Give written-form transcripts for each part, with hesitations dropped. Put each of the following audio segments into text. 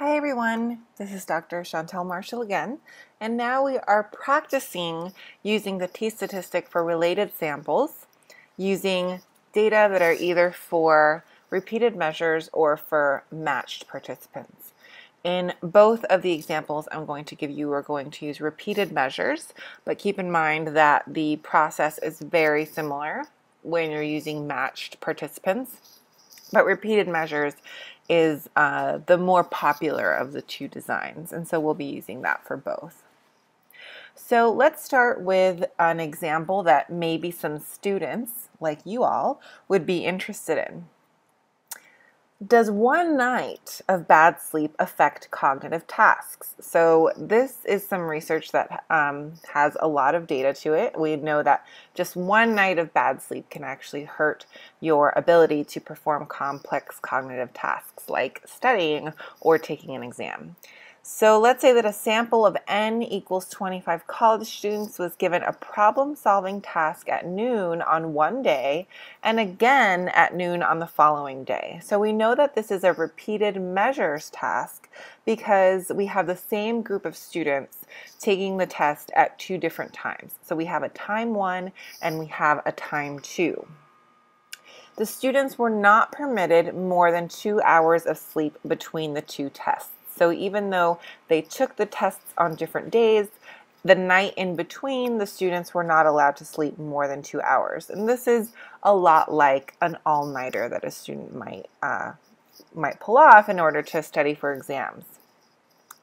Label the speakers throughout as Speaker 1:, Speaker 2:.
Speaker 1: Hi everyone, this is Dr. Chantel Marshall again, and now we are practicing using the t-statistic for related samples using data that are either for repeated measures or for matched participants. In both of the examples I'm going to give you, we're going to use repeated measures, but keep in mind that the process is very similar when you're using matched participants. But repeated measures is the more popular of the two designs, and so we'll be using that for both. So let's start with an example that maybe some students, like you all, would be interested in. Does one night of bad sleep affect cognitive tasks? So this is some research that has a lot of data to it. We know that just one night of bad sleep can actually hurt your ability to perform complex cognitive tasks like studying or taking an exam. So let's say that a sample of n equals 25 college students was given a problem-solving task at noon on one day and again at noon on the following day. So we know that this is a repeated measures task because we have the same group of students taking the test at two different times. So we have a time 1 and we have a time 2. The students were not permitted more than 2 hours of sleep between the two tests. So even though they took the tests on different days, the night in between, the students were not allowed to sleep more than 2 hours. And this is a lot like an all-nighter that a student might pull off in order to study for exams.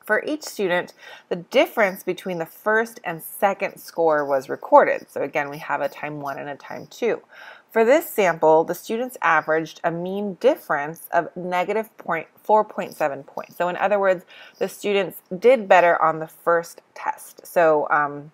Speaker 1: For each student, the difference between the first and second score was recorded. So again, we have a time 1 and a time 2. For this sample, the students averaged a mean difference of negative 4.7 points. So in other words, the students did better on the first test. So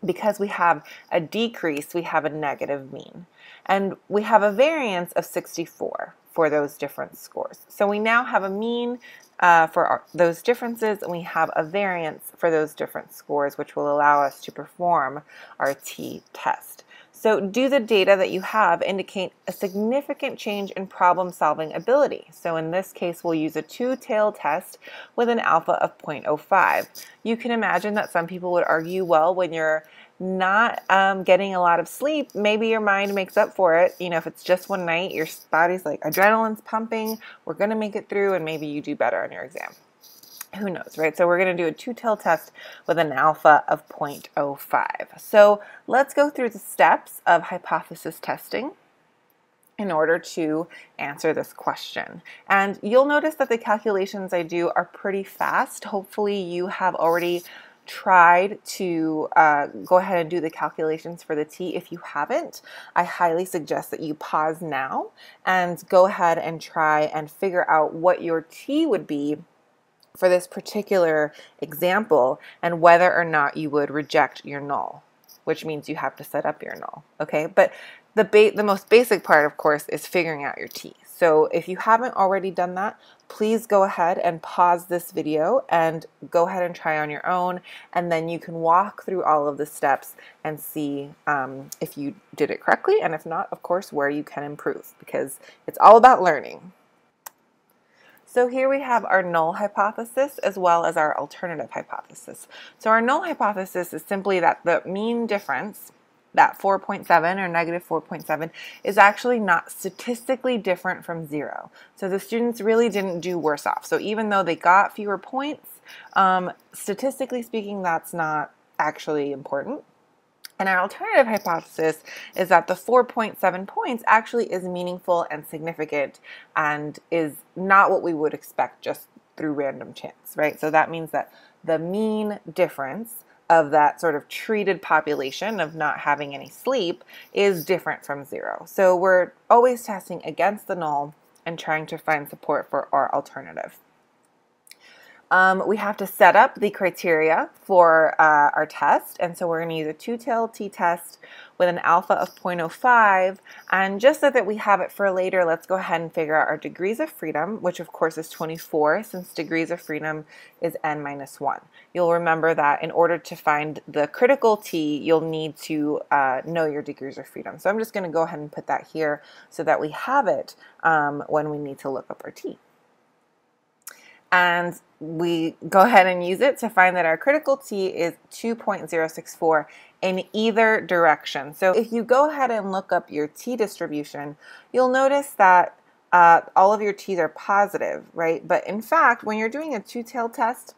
Speaker 1: because we have a decrease, we have a negative mean. And we have a variance of 64 for those different scores. So we now have a mean for those differences, and we have a variance for those different scores, which will allow us to perform our t-test. So do the data that you have indicate a significant change in problem-solving ability? So in this case, we'll use a two-tailed test with an alpha of 0.05. You can imagine that some people would argue, well, when you're not getting a lot of sleep, maybe your mind makes up for it. You know, if it's just one night, your body's like, adrenaline's pumping, we're going to make it through, and maybe you do better on your exam. Who knows, right? So we're going to do a two-tailed test with an alpha of 0.05. So let's go through the steps of hypothesis testing in order to answer this question. And you'll notice that the calculations I do are pretty fast. Hopefully you have already tried to go ahead and do the calculations for the t. If you haven't, I highly suggest that you pause now and go ahead and try and figure out what your t would be for this particular example and whether or not you would reject your null, which means you have to set up your null, okay? But the most basic part, of course, is figuring out your t. So if you haven't already done that, please go ahead and pause this video and go ahead and try on your own, and then you can walk through all of the steps and see if you did it correctly, and if not, of course, where you can improve, because it's all about learning. So here we have our null hypothesis as well as our alternative hypothesis. So our null hypothesis is simply that the mean difference, that 4.7 or negative 4.7, is actually not statistically different from 0. So the students really didn't do worse off. So even though they got fewer points, statistically speaking, that's not actually important. And our alternative hypothesis is that the 4.7 points actually is meaningful and significant and is not what we would expect just through random chance, right? So that means that the mean difference of that sort of treated population of not having any sleep is different from 0. So we're always testing against the null and trying to find support for our alternative. We have to set up the criteria for our test, and so we're going to use a two-tailed t-test with an alpha of 0.05, and just so that we have it for later, let's go ahead and figure out our degrees of freedom, which of course is 24, since degrees of freedom is n minus 1. You'll remember that in order to find the critical t, you'll need to know your degrees of freedom. So I'm just going to go ahead and put that here so that we have it when we need to look up our t. and we go ahead and use it to find that our critical T is 2.064 in either direction. So if you go ahead and look up your T distribution, you'll notice that all of your T's are positive, right? But in fact, when you're doing a two-tailed test,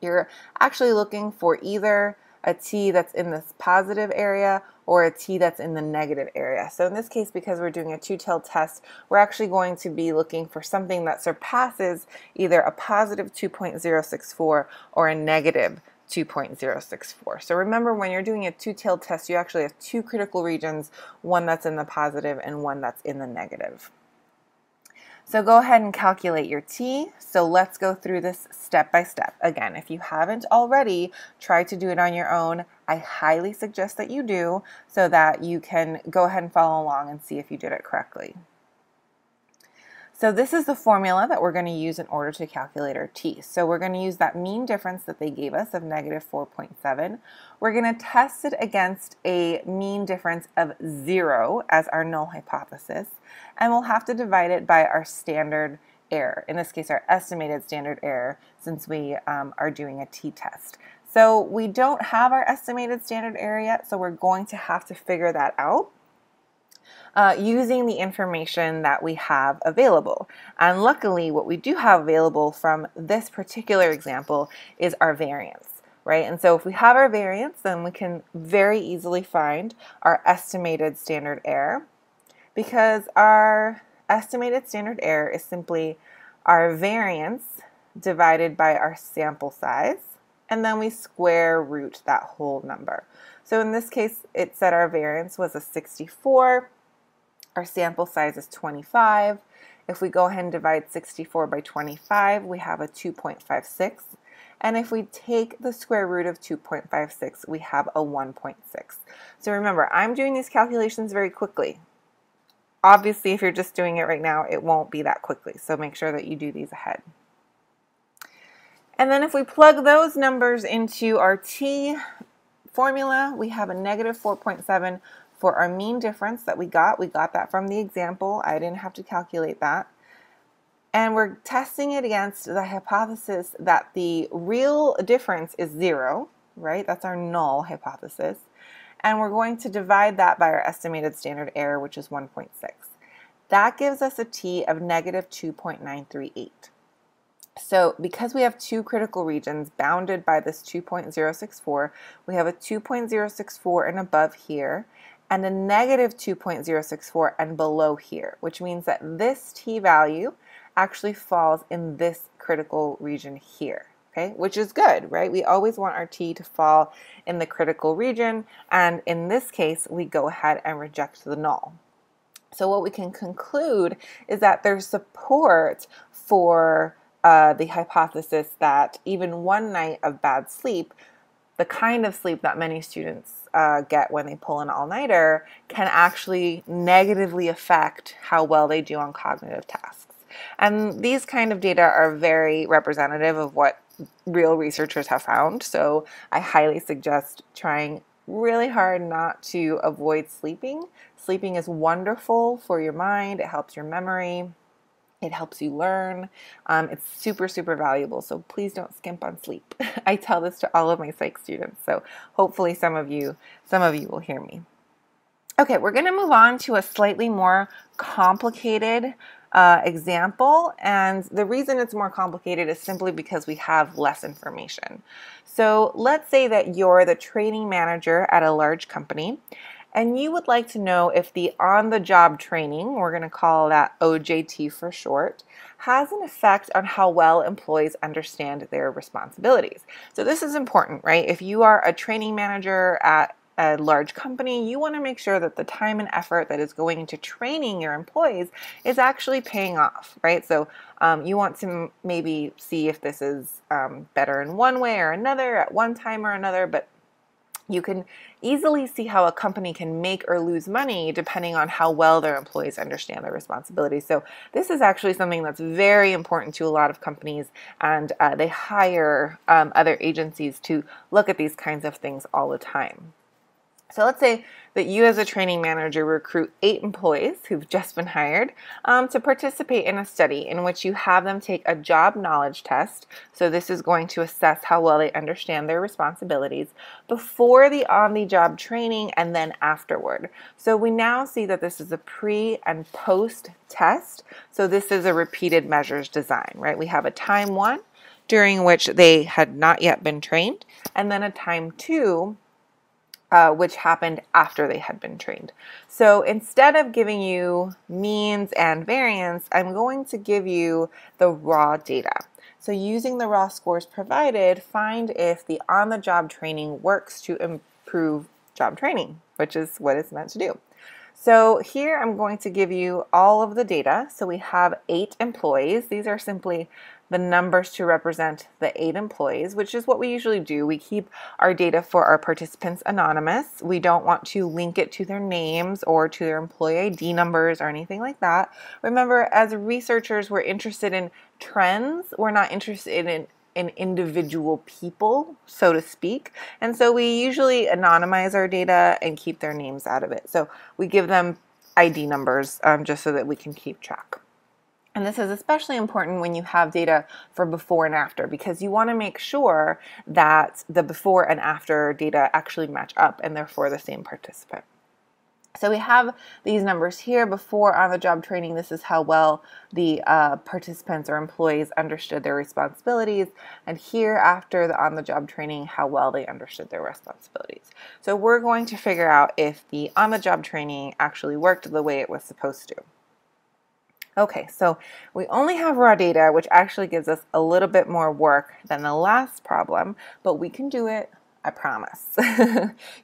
Speaker 1: you're actually looking for either a T that's in this positive area or a T that's in the negative area. So in this case, because we're doing a two-tailed test, we're actually going to be looking for something that surpasses either a positive 2.064 or a negative 2.064. So remember, when you're doing a two-tailed test, you actually have two critical regions, one that's in the positive and one that's in the negative. So go ahead and calculate your T. So let's go through this step by step. Again, if you haven't already, try to do it on your own. I highly suggest that you do so that you can go ahead and follow along and see if you did it correctly. So this is the formula that we're going to use in order to calculate our T. So we're going to use that mean difference that they gave us of negative 4.7. We're going to test it against a mean difference of 0 as our null hypothesis, and we'll have to divide it by our standard error, in this case our estimated standard error, since we are doing a t-test. So we don't have our estimated standard error yet, so we're going to have to figure that out using the information that we have available. And luckily, what we do have available from this particular example is our variance, right? And so if we have our variance, then we can very easily find our estimated standard error, because our estimated standard error is simply our variance divided by our sample size, and then we square root that whole number. So in this case, it said our variance was a 64. Our sample size is 25. If we go ahead and divide 64 by 25, we have a 2.56. And if we take the square root of 2.56, we have a 1.6. So remember, I'm doing these calculations very quickly. Obviously, if you're just doing it right now, it won't be that quickly. So make sure that you do these ahead. And then if we plug those numbers into our T formula, we have a negative 4.7 for our mean difference that we got. We got that from the example. I didn't have to calculate that. And we're testing it against the hypothesis that the real difference is 0, right? That's our null hypothesis. And we're going to divide that by our estimated standard error, which is 1.6. That gives us a T of negative 2.938. So because we have two critical regions bounded by this 2.064, we have a 2.064 and above here, and a negative 2.064 and below here, which means that this T value actually falls in this critical region here, okay? Which is good, right? We always want our T to fall in the critical region, and in this case, we go ahead and reject the null. So what we can conclude is that there's support for the hypothesis that even one night of bad sleep, the kind of sleep that many students get when they pull an all-nighter, can actually negatively affect how well they do on cognitive tasks. And these kind of data are very representative of what real researchers have found, so I highly suggest trying really hard not to avoid sleeping. Sleeping is wonderful for your mind, it helps your memory, it helps you learn. It's super, super valuable, so please don't skimp on sleep. I tell this to all of my psych students, so hopefully some of you will hear me. Okay, we're going to move on to a slightly more complicated example, and the reason it's more complicated is simply because we have less information. So let's say that you're the training manager at a large company, and you would like to know if the on-the-job training, we're going to call that OJT for short, has an effect on how well employees understand their responsibilities. So this is important, right? If you are a training manager at a large company, you want to make sure that the time and effort that is going into training your employees is actually paying off, right? So you want to maybe see if this is better in one way or another, at one time or another, but you can easily see how a company can make or lose money depending on how well their employees understand their responsibilities. So this is actually something that's very important to a lot of companies, and they hire other agencies to look at these kinds of things all the time. So let's say that you as a training manager recruit 8 employees who've just been hired to participate in a study in which you have them take a job knowledge test. So this is going to assess how well they understand their responsibilities before the on-the-job training and then afterward. So we now see that this is a pre and post test. So this is a repeated measures design, right? We have a time 1 during which they had not yet been trained, and then a time 2 which happened after they had been trained. So instead of giving you means and variance, I'm going to give you the raw data. So using the raw scores provided, find if the on-the-job training works to improve job training, which is what it's meant to do. So here I'm going to give you all of the data. So we have 8 employees. These are simply the numbers to represent the 8 employees, which is what we usually do. We keep our data for our participants anonymous. We don't want to link it to their names or to their employee ID numbers or anything like that. Remember, as researchers, we're interested in trends. We're not interested in individual people, so to speak. And so we usually anonymize our data and keep their names out of it. So we give them ID numbers just so that we can keep track. And this is especially important when you have data for before and after, because you want to make sure that the before and after data actually match up and therefore the same participant. So we have these numbers here. Before on-the-job training, this is how well the participants or employees understood their responsibilities. And here, after the on-the-job training, how well they understood their responsibilities. So we're going to figure out if the on-the-job training actually worked the way it was supposed to. Okay, so we only have raw data, which actually gives us a little bit more work than the last problem, but we can do it, I promise.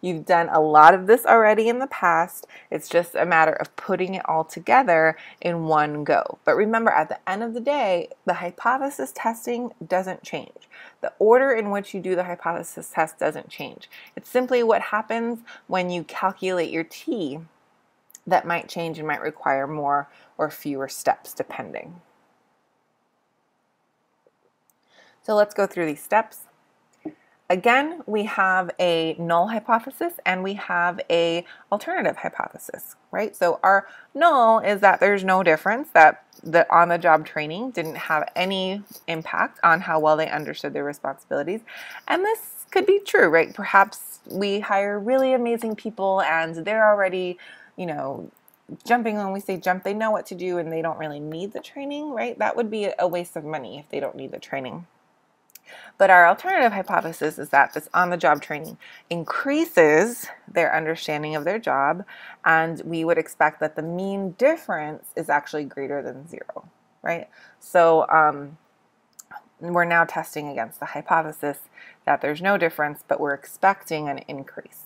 Speaker 1: You've done a lot of this already in the past. It's just a matter of putting it all together in one go. But remember, at the end of the day, the hypothesis testing doesn't change. The order in which you do the hypothesis test doesn't change. It's simply what happens when you calculate your t that might change and might require more or fewer steps depending. So let's go through these steps. Again, we have a null hypothesis and we have a alternative hypothesis, right? So our null is that there's no difference, that the on-the-job training didn't have any impact on how well they understood their responsibilities. And this could be true, right? Perhaps we hire really amazing people and they're already, jumping. When we say jump, they know what to do and they don't really need the training, right? That would be a waste of money if they don't need the training. But our alternative hypothesis is that this on-the-job training increases their understanding of their job, and we would expect that the mean difference is actually greater than 0, right? So we're now testing against the hypothesis that there's no difference, but we're expecting an increase.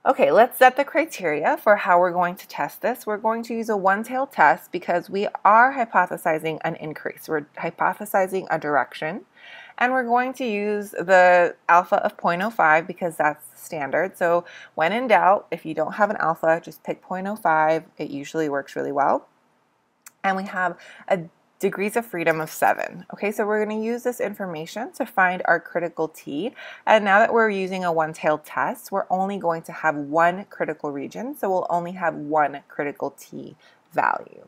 Speaker 1: Okay, let's set the criteria for how we're going to test this. We're going to use a one-tailed test because we are hypothesizing an increase. We're hypothesizing a direction. And we're going to use the alpha of 0.05 because that's standard. So when in doubt, if you don't have an alpha, just pick 0.05. It usually works really well. And we have a degrees of freedom of 7. Okay, so we're going to use this information to find our critical t. And now that we're using a one-tailed test, we're only going to have one critical region, so we'll only have one critical t value.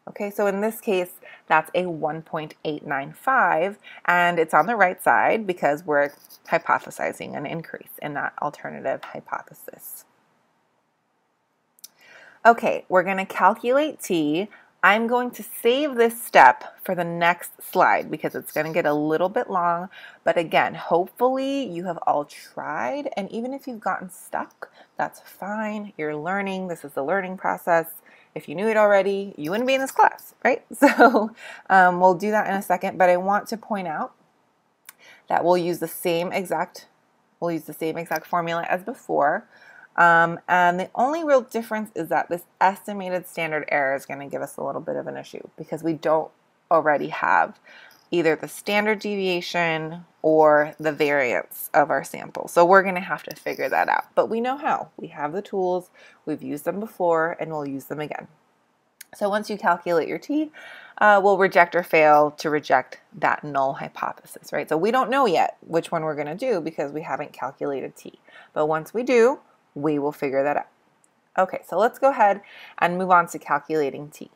Speaker 1: Okay, so in this case, that's a 1.895, and it's on the right side because we're hypothesizing an increase in that alternative hypothesis. Okay, we're going to calculate t. I'm going to save this step for the next slide because it's going to get a little bit long. But again, hopefully you have all tried, and even if you've gotten stuck, that's fine. You're learning. This is the learning process. If you knew it already, you wouldn't be in this class, right? So we'll do that in a second, but I want to point out that we'll use the same exact formula as before. And the only real difference is that this estimated standard error is going to give us a little bit of an issue because we don't already have either the standard deviation or the variance of our sample. So we're going to have to figure that out. But we know how. We have the tools, we've used them before, and we'll use them again. So once you calculate your t, we'll reject or fail to reject that null hypothesis, right? So we don't know yet which one we're going to do because we haven't calculated t. But once we do, we will figure that out. Okay, so let's go ahead and move on to calculating t.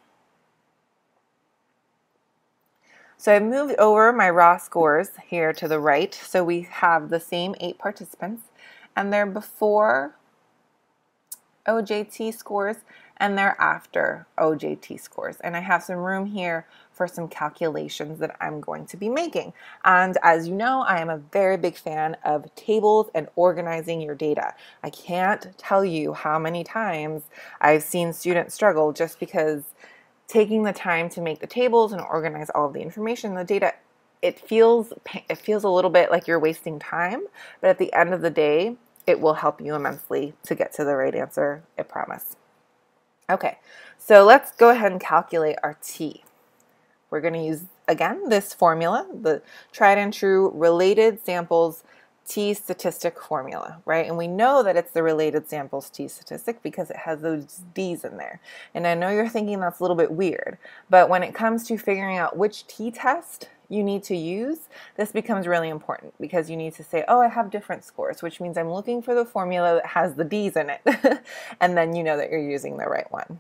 Speaker 1: So I've moved over my raw scores here to the right. So we have the same 8 participants, and they're before OJT scores and they're after OJT scores. And I have some room here for some calculations that I'm going to be making. And as you know, I am a very big fan of tables and organizing your data. I can't tell you how many times I've seen students struggle just because taking the time to make the tables and organize all of the information, the data, it feels a little bit like you're wasting time, but at the end of the day, it will help you immensely to get to the right answer, I promise. Okay, so let's go ahead and calculate our t. We're going to use, again, this formula, the tried and true related samples t statistic formula, right? And we know that it's the related samples t statistic because it has those d's in there. And I know you're thinking that's a little bit weird, but when it comes to figuring out which t-test you need to use, this becomes really important because you need to say, oh, I have different scores, which means I'm looking for the formula that has the d's in it. And then you know that you're using the right one.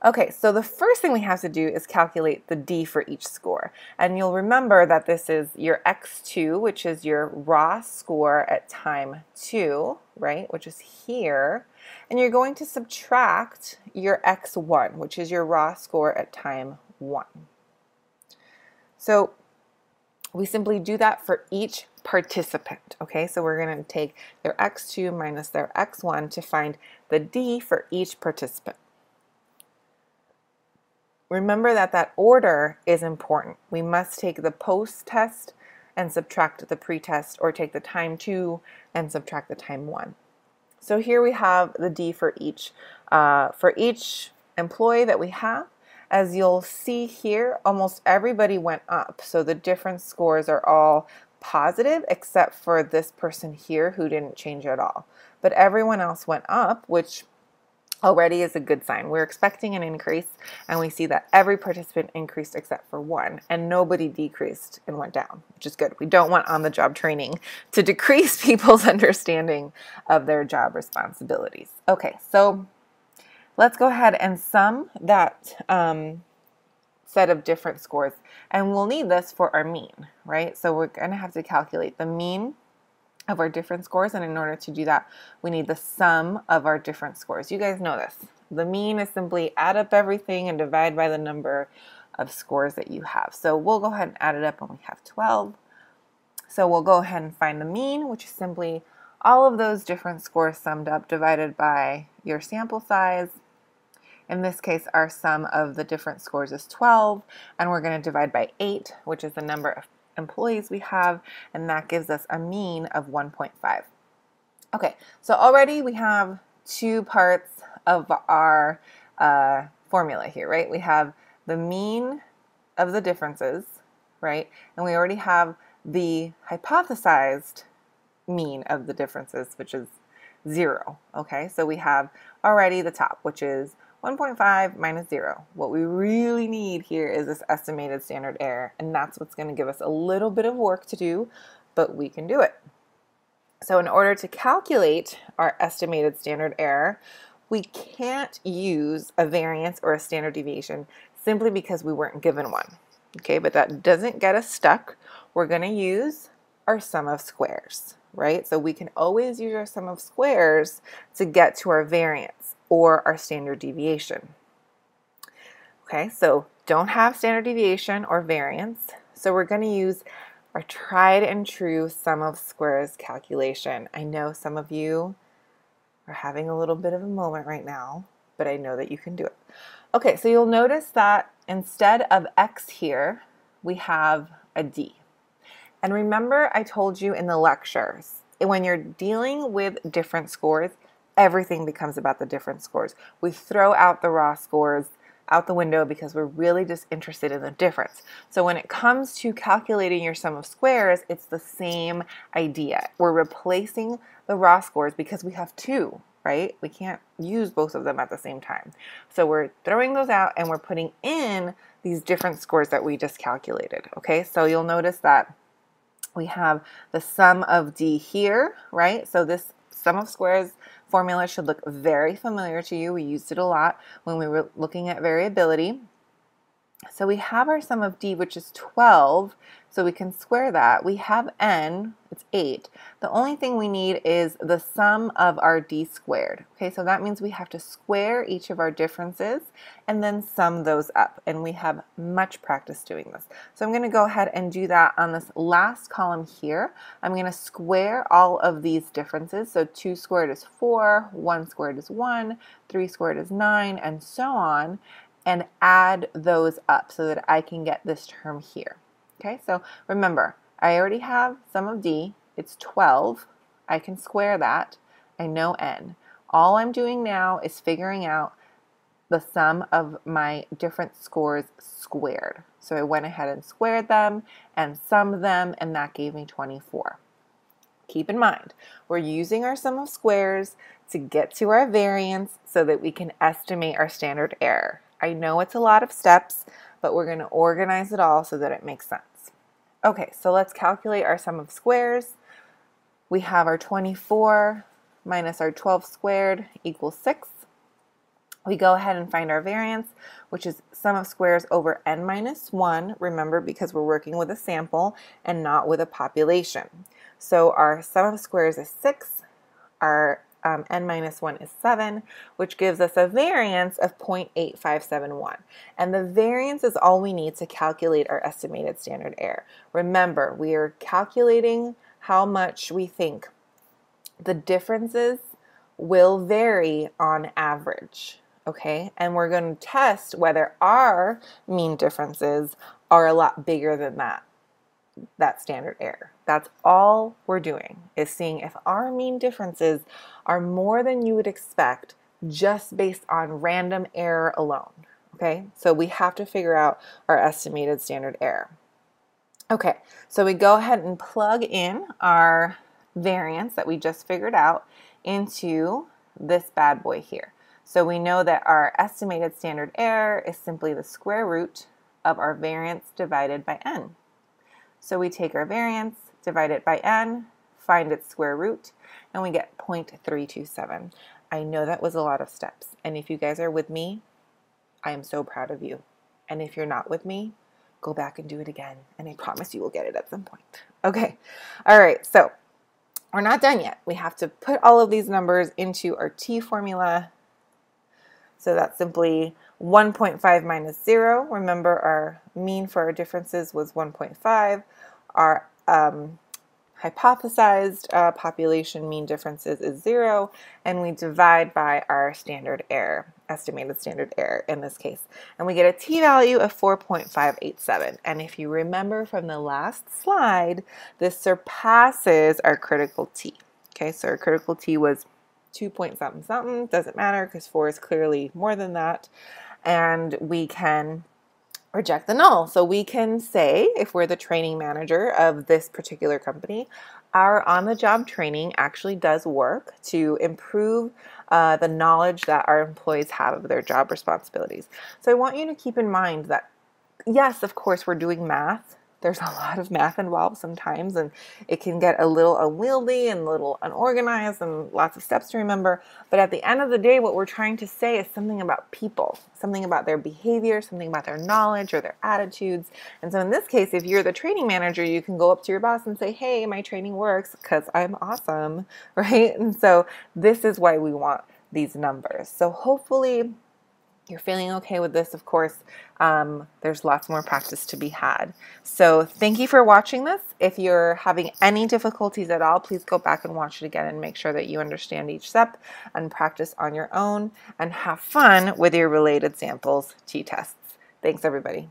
Speaker 1: Okay, so the first thing we have to do is calculate the D for each score. And you'll remember that this is your X2, which is your raw score at time 2, right, which is here. And you're going to subtract your X1, which is your raw score at time 1. So we simply do that for each participant, okay? So we're going to take their X2 minus their X1 to find the D for each participant. Remember that that order is important. We must take the post-test and subtract the pre-test, or take the time 2 and subtract the time 1. So here we have the D for each employee that we have. As you'll see here, almost everybody went up. So the difference scores are all positive except for this person here who didn't change at all. But everyone else went up, which already is a good sign. We're expecting an increase, and we see that every participant increased except for one, and nobody decreased and went down, which is good. We don't want on-the-job training to decrease people's understanding of their job responsibilities. Okay, so let's go ahead and sum that set of different scores, and we'll need this for our mean, right? So we're going to have to calculate the mean of our different scores, and in order to do that, we need the sum of our different scores. You guys know this. The mean is simply add up everything and divide by the number of scores that you have. So we'll go ahead and add it up, and we have 12. So we'll go ahead and find the mean, which is simply all of those different scores summed up divided by your sample size. In this case, our sum of the different scores is 12, and we're going to divide by 8, which is the number of employees we have, and that gives us a mean of 1.5. Okay, so already we have two parts of our formula here, right? We have the mean of the differences, right? And we already have the hypothesized mean of the differences, which is 0. Okay, so we have already the top, which is 1.5 minus 0. What we really need here is this estimated standard error, and that's what's going to give us a little bit of work to do, but we can do it. So in order to calculate our estimated standard error, we can't use a variance or a standard deviation simply because we weren't given one. Okay, but that doesn't get us stuck. We're going to use our sum of squares, right? So we can always use our sum of squares to get to our variance or our standard deviation. Okay, so don't have standard deviation or variance, so we're going to use our tried and true sum of squares calculation. I know some of you are having a little bit of a moment right now, but I know that you can do it. Okay, so you'll notice that instead of x here, we have a d. And remember, I told you in the lectures, when you're dealing with different scores, everything becomes about the different scores. We throw out the raw scores out the window because we're really just interested in the difference. So when it comes to calculating your sum of squares, it's the same idea. We're replacing the raw scores because we have two. right? We can't use both of them at the same time. So we're throwing those out and we're putting in these different scores that we just calculated, okay? So you'll notice that we have the sum of D here, right? So this sum of squares formula should look very familiar to you. We used it a lot when we were looking at variability. So we have our sum of D, which is 12, so we can square that. We have N, it's 8. The only thing we need is the sum of our D squared. Okay, so that means we have to square each of our differences and then sum those up. And we have much practice doing this. So I'm going to go ahead and do that on this last column here. I'm going to square all of these differences. So 2 squared is 4, 1 squared is 1, 3 squared is 9, and so on, and add those up so that I can get this term here. Okay, so remember, I already have sum of D, it's 12. I can square that. I know N. All I'm doing now is figuring out the sum of my different scores squared. So I went ahead and squared them and summed them, and that gave me 24. Keep in mind, we're using our sum of squares to get to our variance so that we can estimate our standard error. I know it's a lot of steps, but we're going to organize it all so that it makes sense. Okay, so let's calculate our sum of squares. We have our 24 minus our 12 squared equals 6. We go ahead and find our variance, which is sum of squares over n minus 1. Remember, because we're working with a sample and not with a population. So our sum of squares is 6. Our n minus 1 is 7, which gives us a variance of 0.8571. And the variance is all we need to calculate our estimated standard error. Remember, we are calculating how much we think the differences will vary on average, okay? And we're going to test whether our mean differences are a lot bigger than that standard error. That's all we're doing, is seeing if our mean differences are more than you would expect just based on random error alone. Okay, so we have to figure out our estimated standard error. Okay, so we go ahead and plug in our variance that we just figured out into this bad boy here. So we know that our estimated standard error is simply the square root of our variance divided by n. So we take our variance, divide it by n, find its square root, and we get 0.327. I know that was a lot of steps, and if you guys are with me, I am so proud of you. And if you're not with me, go back and do it again, and I promise you will get it at some point. Okay, all right, so we're not done yet. We have to put all of these numbers into our t formula. So that's simply 1.5 minus 0. Remember, our mean for our differences was 1.5. Our hypothesized population mean differences is 0. And we divide by our standard error, estimated standard error in this case. And we get a t-value of 4.587. And if you remember from the last slide, this surpasses our critical t. Okay, so our critical t was 2 point something something, doesn't matter because 4 is clearly more than that, and we can reject the null. So we can say, if we're the training manager of this particular company, our on-the-job training actually does work to improve the knowledge that our employees have of their job responsibilities. So I want you to keep in mind that, yes, of course, we're doing math. There's a lot of math involved sometimes, and it can get a little unwieldy and a little unorganized and lots of steps to remember. But at the end of the day, what we're trying to say is something about people, something about their behavior, something about their knowledge or their attitudes. And so in this case, if you're the training manager, you can go up to your boss and say, hey, my training works because I'm awesome, right? And so this is why we want these numbers. So hopefully you're feeling okay with this. Of course, there's lots more practice to be had. So thank you for watching this. If you're having any difficulties at all, please go back and watch it again and make sure that you understand each step and practice on your own and have fun with your related samples t-tests. Thanks, everybody.